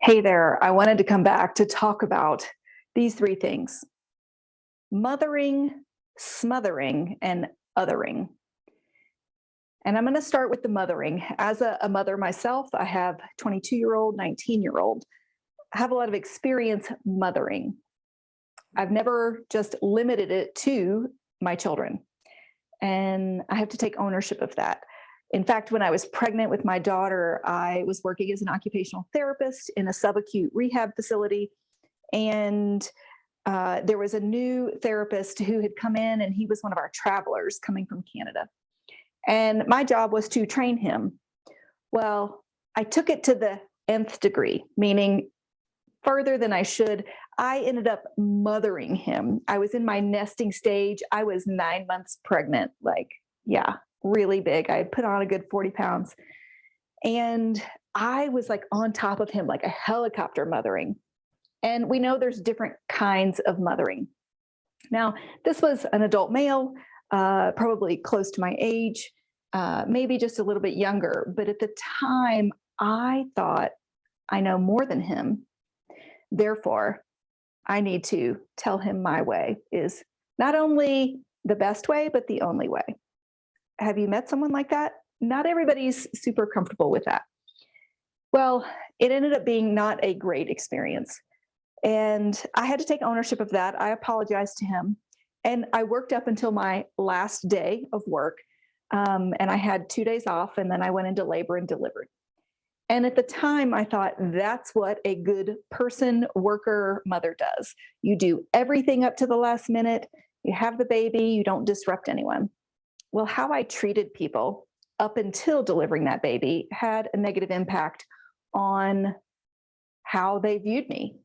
Hey there, I wanted to come back to talk about these three things: mothering, smothering, and othering. And I'm going to start with the mothering. As a mother myself, I have 22-year-old, 19-year-old. I have a lot of experience mothering. I've never just limited it to my children, and I have to take ownership of that. In fact, when I was pregnant with my daughter, I was working as an occupational therapist in a subacute rehab facility. And there was a new therapist who had come in, and he was one of our travelers coming from Canada. And my job was to train him. Well, I took it to the nth degree, meaning further than I should. I ended up mothering him. I was in my nesting stage. I was 9 months pregnant, yeah, really big. I had put on a good 40 pounds. And I was like on top of him, like a helicopter mothering. And we know there's different kinds of mothering. Now, this was an adult male, probably close to my age, maybe just a little bit younger. But at the time, I thought I know more than him. Therefore, I need to tell him my way is not only the best way, but the only way. Have you met someone like that? Not everybody's super comfortable with that. Well, it ended up being not a great experience. And I had to take ownership of that. I apologized to him. And I worked up until my last day of work. And I had 2 days off, and then I went into labor and delivered. And at the time, I thought that's what a good person, worker, mother does. You do everything up to the last minute. You have the baby. You don't disrupt anyone. Well, how I treated people up until delivering that baby had a negative impact on how they viewed me.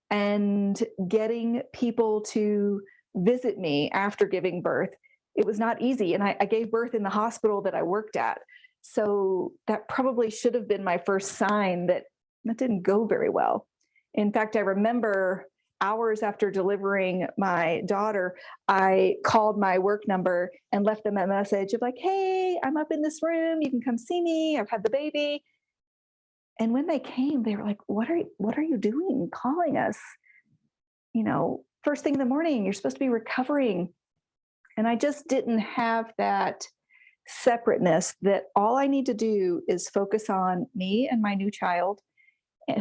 And getting people to visit me after giving birth, it was not easy. And I gave birth in the hospital that I worked at. So that probably should have been my first sign that that didn't go very well. In fact, I remember hours after delivering my daughter, I called my work number and left them a message of like, hey, I'm up in this room. You can come see me. I've had the baby. And when they came, they were like, what are you doing calling us? First thing in the morning, you're supposed to be recovering. And I just didn't have that separateness that all I need to do is focus on me and my new child,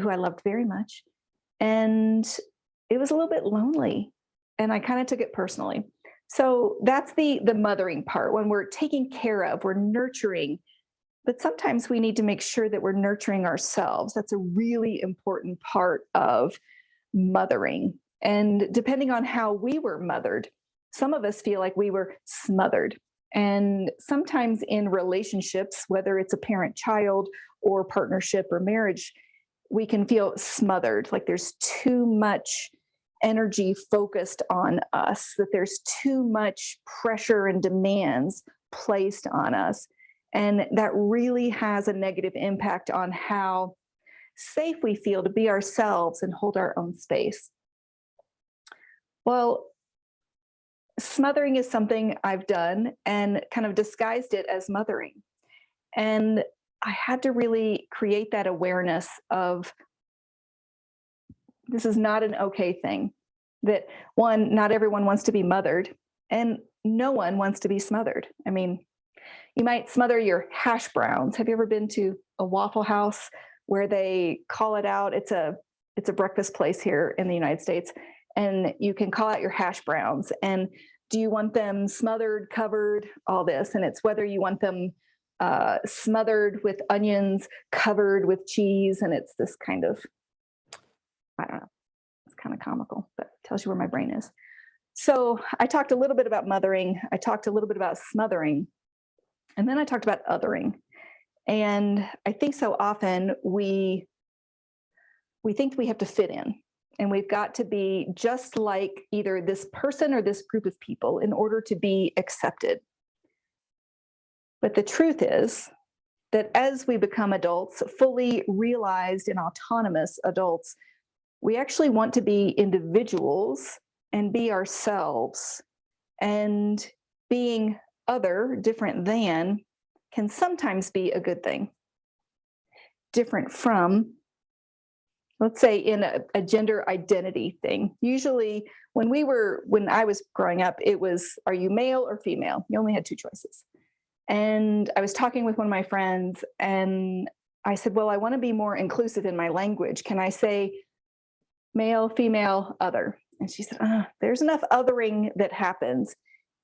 who I loved very much. And it was a little bit lonely, and I kind of took it personally. So that's the mothering part. When we're taking care of, we're nurturing, but sometimes we need to make sure that we're nurturing ourselves. That's a really important part of mothering. And depending on how we were mothered, some of us feel like we were smothered. And sometimes in relationships, whether it's a parent-child or partnership or marriage, we can feel smothered, like there's too much energy focused on us, that there's too much pressure and demands placed on us. And that really has a negative impact on how safe we feel to be ourselves and hold our own space. Well, smothering is something I've done and kind of disguised it as mothering. And I had to really create that awareness of this is not an okay thing. That one, not everyone wants to be mothered, and no one wants to be smothered. I mean, you might smother your hash browns. Have you ever been to a Waffle House where they call it out? It's a breakfast place here in the United States, and you can call out your hash browns. And do you want them smothered, covered, all this? And it's whether you want them smothered with onions, covered with cheese, and it's this kind of, I don't know, it's kind of comical, but it tells you where my brain is. So I talked a little bit about mothering. I talked a little bit about smothering. And then I talked about othering. And I think so often we think we have to fit in, and we've got to be just like either this person or this group of people in order to be accepted. But the truth is that as we become adults, fully realized and autonomous adults, we actually want to be individuals and be ourselves. And being other, different than, can sometimes be a good thing. Different from let's say in a gender identity thing. Usually when I was growing up, it was, are you male or female? You only had two choices. And I was talking with one of my friends and I said, well, I want to be more inclusive in my language. Can I say male, female, other? And she said, there's enough othering that happens.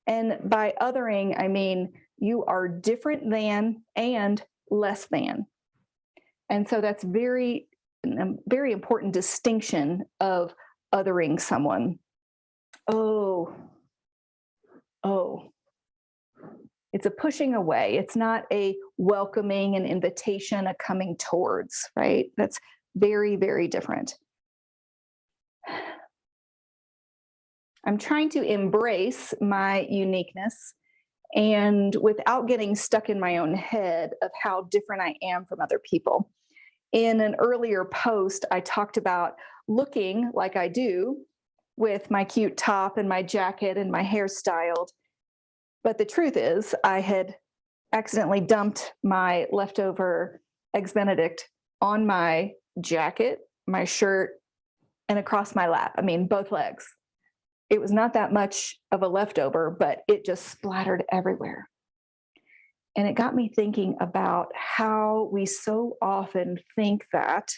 And by othering, I mean you are different than and less than. And so that's very important distinction of othering someone. Oh, it's a pushing away. It's not a welcoming, an invitation, a coming towards, right? That's very, very different. I'm trying to embrace my uniqueness and without getting stuck in my own head of how different I am from other people. In an earlier post, I talked about looking like I do with my cute top and my jacket and my hair styled. But the truth is, I had accidentally dumped my leftover Eggs Benedict on my jacket, my shirt, and across my lap. I mean, both legs. It was not that much of a leftover, but it just splattered everywhere. And it got me thinking about how we so often think that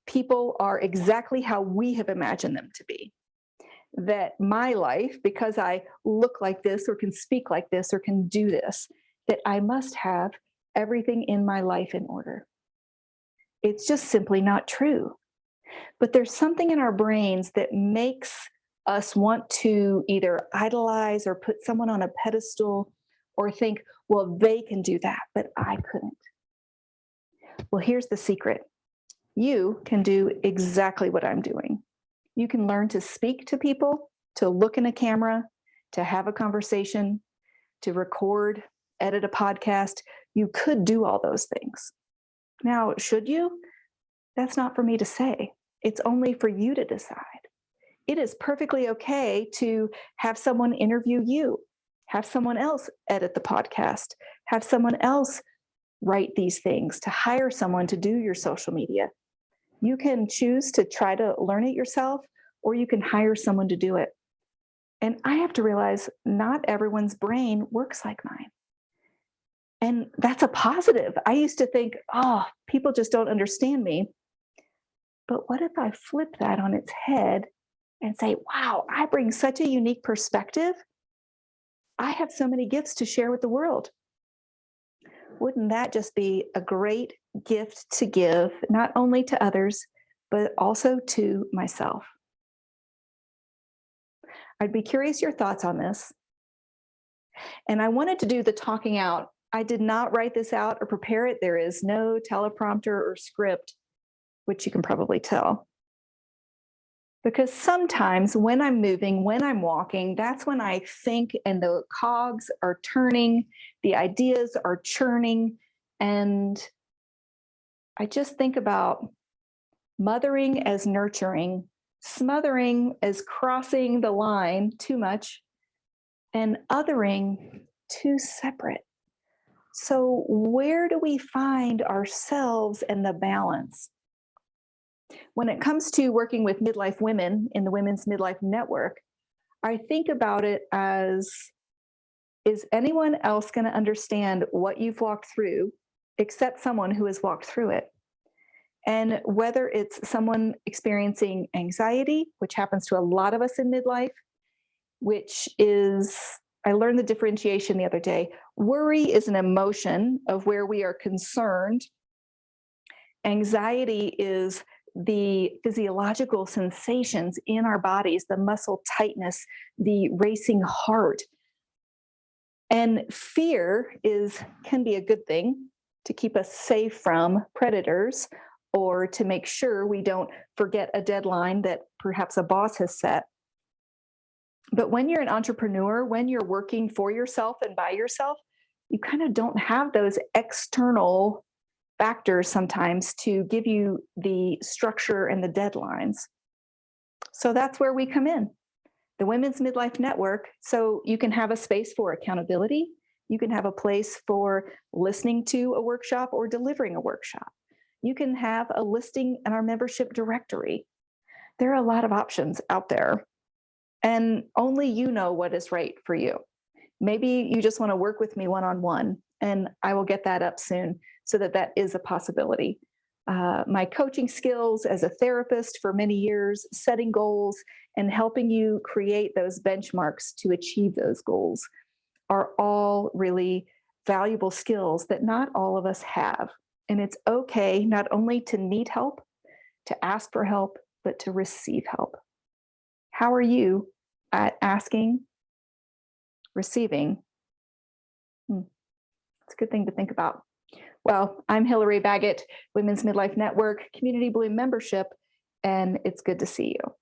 people are exactly how we have imagined them to be. That my life, because I look like this or can speak like this or can do this, that I must have everything in my life in order. It's just simply not true. But there's something in our brains that makes us want to either idolize or put someone on a pedestal or think, well, they can do that, but I couldn't. Well, here's the secret. You can do exactly what I'm doing. You can learn to speak to people, to look in a camera, to have a conversation, to record, edit a podcast. You could do all those things. Now, should you? That's not for me to say. It's only for you to decide. It is perfectly okay to have someone interview you, have someone else edit the podcast, have someone else write these things, to hire someone to do your social media. You can choose to try to learn it yourself, or you can hire someone to do it. And I have to realize not everyone's brain works like mine. And that's a positive. I used to think, people just don't understand me. But what if I flip that on its head and say, wow, I bring such a unique perspective. I have so many gifts to share with the world. Wouldn't that just be a great gift to give, not only to others, but also to myself? I'd be curious your thoughts on this. And I wanted to do the talking out. I did not write this out or prepare it. There is no teleprompter or script, which you can probably tell. Because sometimes when I'm moving, when I'm walking, that's when I think and the cogs are turning, the ideas are churning, and I just think about mothering as nurturing, smothering as crossing the line too much, and othering too separate. So where do we find ourselves and the balance? When it comes to working with midlife women in the Women's Midlife Network, I think about it as, is anyone else going to understand what you've walked through except someone who has walked through it? And whether it's someone experiencing anxiety, which happens to a lot of us in midlife, which is, I learned the differentiation the other day. Worry is an emotion of where we are concerned. Anxiety is the physiological sensations in our bodies, the muscle tightness, the racing heart. And fear can be a good thing to keep us safe from predators or to make sure we don't forget a deadline that perhaps a boss has set. But when you're an entrepreneur, when you're working for yourself and by yourself, you kind of don't have those external factors sometimes to give you the structure and the deadlines. So that's where we come in, the Women's Midlife Network. So you can have a space for accountability. You can have a place for listening to a workshop or delivering a workshop. You can have a listing in our membership directory. There are a lot of options out there, and only you know what is right for you. Maybe you just want to work with me one on one, and I will get that up soon so that that is a possibility. My coaching skills as a therapist for many years, setting goals and helping you create those benchmarks to achieve those goals are all really valuable skills that not all of us have. And it's okay not only to need help, to ask for help, but to receive help. How are you at asking, receiving? It's a good thing to think about. Well, I'm Hillary Baggett, Women's Midlife Network, Community Bloom membership, and it's good to see you.